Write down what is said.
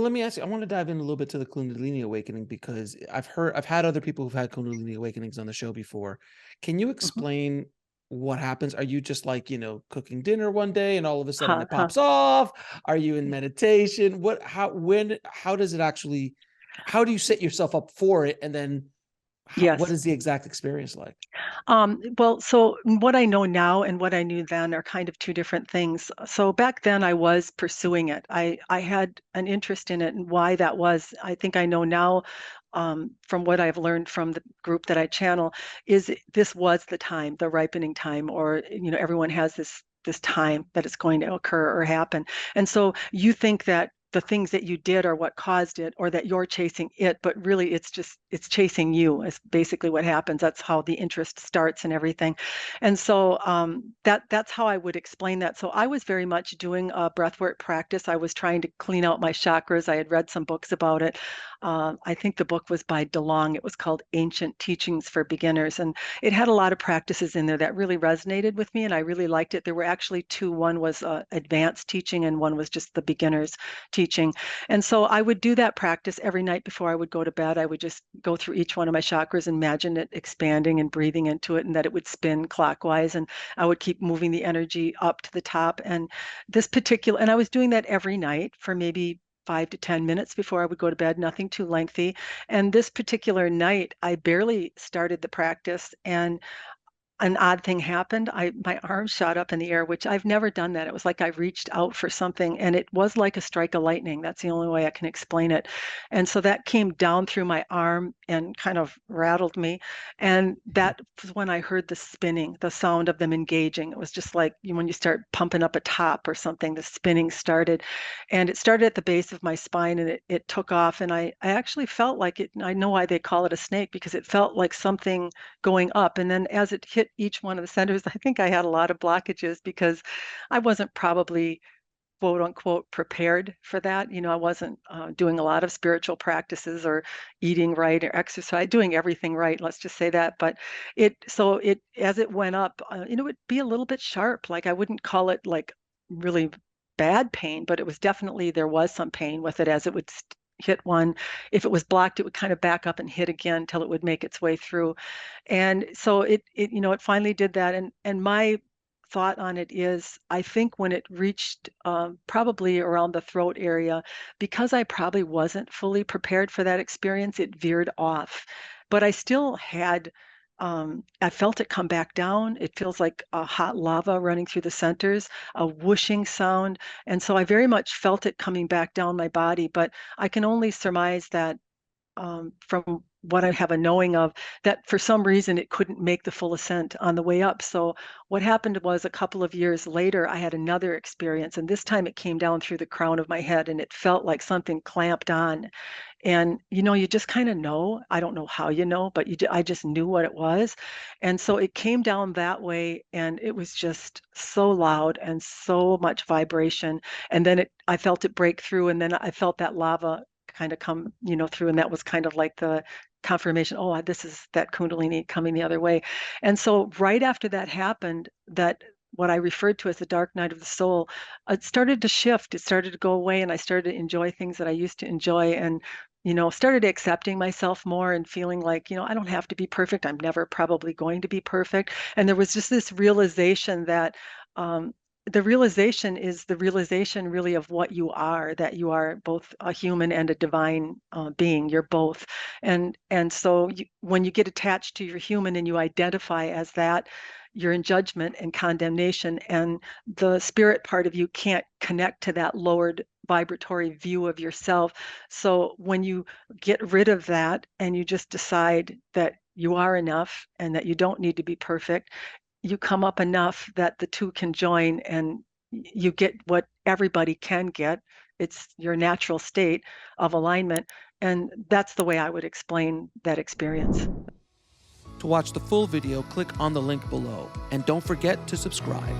let me ask you, I want to dive in a little bit to the Kundalini awakening because I've had other people who've had Kundalini awakenings on the show before. Can you Mhm. explain what happens? Are you just like, cooking dinner one day and all of a sudden Huh, it huh. pops off? Are you in meditation? How does it actually, how do you set yourself up for it? And then what Yes. is the exact experience like? Well, so what I know now and what I knew then are kind of two different things. So back then I was pursuing it. I had an interest in it, and why that was, I think I know now, from what I've learned from the group that I channel, this was the time, the ripening time, or everyone has this time that it's going to occur or happen. And so you think that the things that you did are what caused it, or that you're chasing it, but really it's chasing you is basically what happens. That's how the interest starts and everything. And so that's how I would explain that. So I was very much doing a breathwork practice. I was trying to clean out my chakras. I had read some books about it. I think the book was by DeLong. It was called Ancient Teachings for Beginners, and it had a lot of practices in there that really resonated with me, and I really liked it. There were actually two. One was advanced teaching, and one was just the beginners teaching. And so I would do that practice every night before I would go to bed. I would just go through each one of my chakras, imagine it expanding and breathing into it, and that it would spin clockwise. And I would keep moving the energy up to the top. And I was doing that every night for maybe 5 to 10 minutes before I would go to bed, nothing too lengthy. And this particular night, I barely started the practice, and an odd thing happened. My arm shot up in the air, which I've never done that. It was like I reached out for something, and it was like a strike of lightning. That's the only way I can explain it. And so that came down through my arm and kind of rattled me. And Mhm. that was when I heard the spinning, the sound of them engaging. It was just like when you start pumping up a top or something, the spinning started. And it started at the base of my spine, and it took off. And I actually felt like it. I know why they call it a snake, because it felt like something going up. And then as it hit each one of the centers, I think I had a lot of blockages because I wasn't probably quote unquote prepared for that. I wasn't doing a lot of spiritual practices or eating right or exercise, doing everything right. Let's just say that. But as it went up, it would be a little bit sharp. Like I wouldn't call it like really bad pain, but it was definitely, there was some pain with it as it would hit one. If it was blocked, it would kind of back up and hit again till it would make its way through. And so it finally did that. And my thought on it is, I think when it reached probably around the throat area, because I probably wasn't fully prepared for that experience, it veered off. But I still had, I felt it come back down. It feels like a hot lava running through the centers, a whooshing sound. And so I very much felt it coming back down my body. But I can only surmise that, from what I have a knowing of, that for some reason it couldn't make the full ascent on the way up. So what happened was, a couple of years later, I had another experience, and this time it came down through the crown of my head, and it felt like something clamped on. And you just kind of know. I don't know how you know, but I just knew what it was. And so it came down that way, and it was just so loud and so much vibration. And then I felt it break through, and then I felt that lava kind of come, through, and that was kind of like the confirmation. Oh, this is that Kundalini coming the other way. And so right after that happened, that what I referred to as the dark night of the soul, it started to shift. It started to go away, and I started to enjoy things that I used to enjoy, and started accepting myself more and feeling like, I don't have to be perfect. I'm never probably going to be perfect. And there was just this realization that, um, the realization is the realization really of what you are, that you are both a human and a divine being. You're both. And so when you get attached to your human and you identify as that, you're in judgment and condemnation, and the spirit part of you can't connect to that lowered vibratory view of yourself. So when you get rid of that and you just decide that you are enough and that you don't need to be perfect, you come up enough that the two can join, and you get what everybody can get. It's your natural state of alignment. And that's the way I would explain that experience. To watch the full video, click on the link below. And don't forget to subscribe.